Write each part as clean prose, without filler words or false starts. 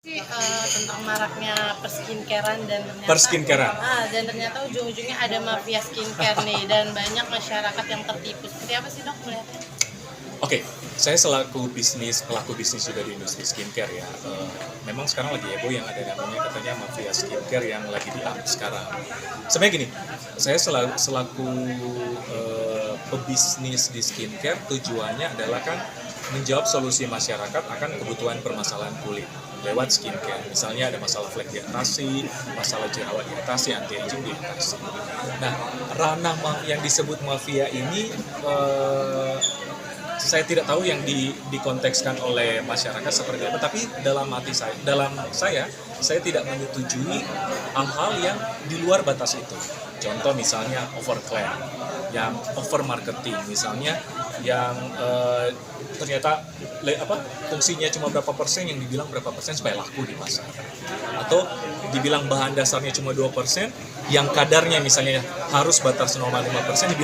Tentang maraknya perskincarean dan ternyata Perskincarean. dan ternyata ujung-ujungnya ada mafia skincare nih dan banyak masyarakat yang tertipu. Seperti apa sih, Dok, melihatnya? Oke, saya selaku pelaku bisnis juga di industri skincare ya. Memang sekarang lagi heboh yang ada namanya katanya mafia skincare yang lagi di-up sekarang. Sebenarnya gini, saya selaku pebisnis di skincare tujuannya adalah kan menjawab solusi masyarakat akan kebutuhan permasalahan kulit lewat skincare. Misalnya ada masalah flek diatasi, masalah jerawat diatasi, anti-aging diatasi. Nah, ranah yang disebut mafia ini saya tidak tahu yang dikontekskan oleh masyarakat seperti apa, tapi dalam saya tidak menyetujui hal-hal yang di luar batas itu. Contoh misalnya overclaim, yang over marketing, misalnya yang ternyata fungsinya cuma berapa persen, yang dibilang berapa persen supaya laku di pasar, atau dibilang bahan dasarnya cuma 2%, yang kadarnya misalnya harus batas 0,5%,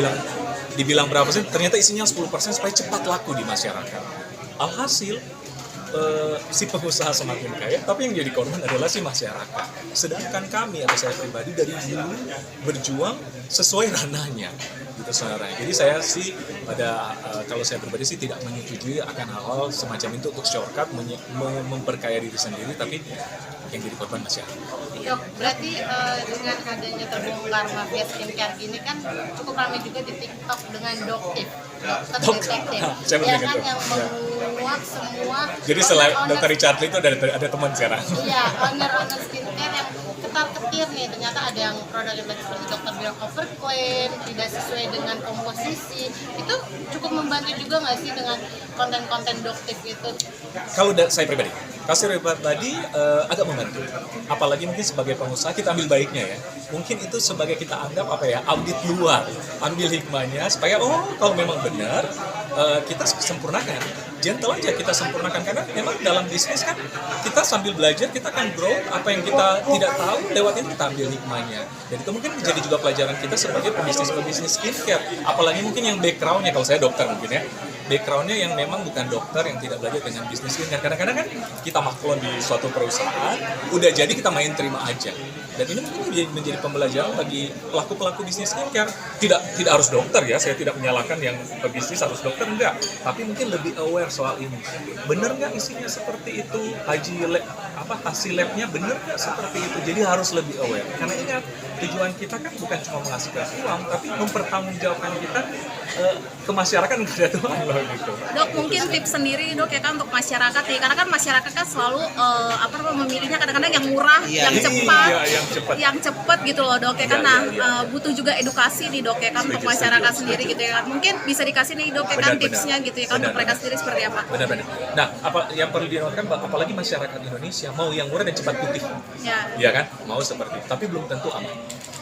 dibilang berapa persen, ternyata isinya 10% supaya cepat laku di masyarakat. Alhasil si pengusaha semakin kaya, tapi yang jadi korban adalah si masyarakat. Sedangkan kami atau saya pribadi dari dulu berjuang sesuai ranahnya, gitu saudara. Jadi saya sih kalau saya pribadi sih tidak menyetujui akan hal-hal semacam itu untuk shortcut memperkaya diri sendiri, tapi yang jadi korban masyarakat. Dok, berarti dengan adanya terbongkar mafia skincare ini kan cukup ramai juga di TikTok dengan dokter detektif, ya kan, yang menguak semua. Jadi selain Dr. Richard Lee itu ada teman sekarang. Iya, owner skincare yang ketar-ketir nih, ternyata ada yang produknya seperti dokter bilang overclaim, tidak sesuai dengan komposisi. Itu cukup membantu juga nggak sih dengan konten-konten doktif itu? Kalau saya pribadi agak membantu. Apalagi mungkin sebagai pengusaha kita ambil baiknya ya. Mungkin itu sebagai kita anggap audit luar, ambil hikmahnya supaya kalau memang benar kita sempurnakan. Gentle aja kita sempurnakan, karena memang dalam bisnis kan kita sambil belajar, kita akan grow apa yang kita tidak tahu, lewat itu kita ambil hikmahnya. Dan itu mungkin menjadi juga pelajaran kita sebagai pebisnis skincare. Apalagi mungkin yang backgroundnya, kalau saya dokter mungkin ya, backgroundnya yang memang bukan dokter, yang tidak belajar dengan bisnis skincare. Kadang-kadang kan kita maklon di suatu perusahaan, udah jadi kita main terima aja. Dan ini mungkin menjadi pembelajaran bagi pelaku bisnis skincare. Tidak harus dokter ya, saya tidak menyalahkan yang pebisnis harus dokter, enggak. Tapi mungkin lebih aware soal ini. Bener nggak isinya seperti itu? Hasil labnya bener nggak seperti itu? Jadi harus lebih aware. Karena ingat, tujuan kita kan bukan cuma menghasilkan uang, tapi mempertanggungjawabkan kita ke masyarakat, nggak ada Tuhan loh gitu. Dok, mungkin tips sendiri Dok ya kan untuk masyarakat nih, karena kan masyarakat kan selalu memilihnya kadang-kadang yang murah, yang cepat, yang cepat gitu loh Dok ya kan. Butuh juga edukasi nih Dok ya kan untuk masyarakat sendiri gitu ya kan. Mungkin bisa dikasih nih Dok ya kan tipsnya gitu ya kan untuk mereka sendiri seperti apa? Benar-benar. Nah, yang perlu diingatkan, apalagi masyarakat Indonesia mau yang murah dan cepat putih, ya kan, mau seperti itu, tapi belum tentu aman.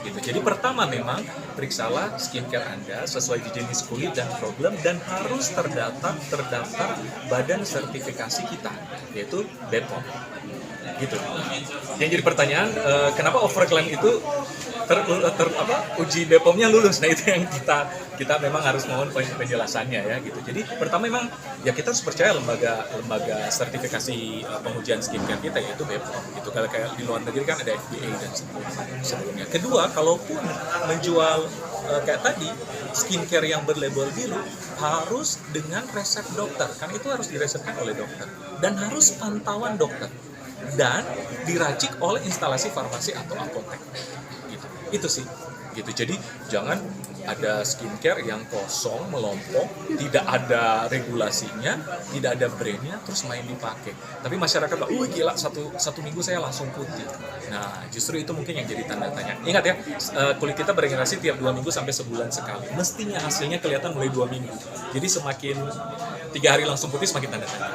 Gitu. Jadi pertama memang periksalah skincare Anda sesuai jenis kulit dan problem, dan harus terdaftar badan sertifikasi kita, yaitu BPOM. Gitu. Yang jadi pertanyaan, kenapa overclaim itu uji BPOM-nya lulus? Nah, itu yang kita memang harus mohon penjelasannya ya gitu. Jadi pertama memang ya kita harus percaya lembaga sertifikasi pengujian skincare kita, yaitu BPOM gitu. Kalau kayak di luar negeri kan ada FDA dan sebelumnya. Kedua, kalaupun menjual kayak tadi skincare yang berlabel biru, harus dengan resep dokter, kan itu harus diresepkan oleh dokter dan harus pantauan dokter dan diracik oleh instalasi farmasi atau apotek gitu. Itu sih gitu. Jadi jangan ada skincare yang kosong, melompok, tidak ada regulasinya, tidak ada brandnya, terus main dipakai. Tapi masyarakat bilang, gila, satu minggu saya langsung putih. Nah, justru itu mungkin yang jadi tanda tanya. Ingat ya, kulit kita beregenerasi tiap 2 minggu sampai sebulan sekali. Mestinya hasilnya kelihatan mulai 2 minggu. Jadi semakin 3 hari langsung putih, semakin tanda tanya.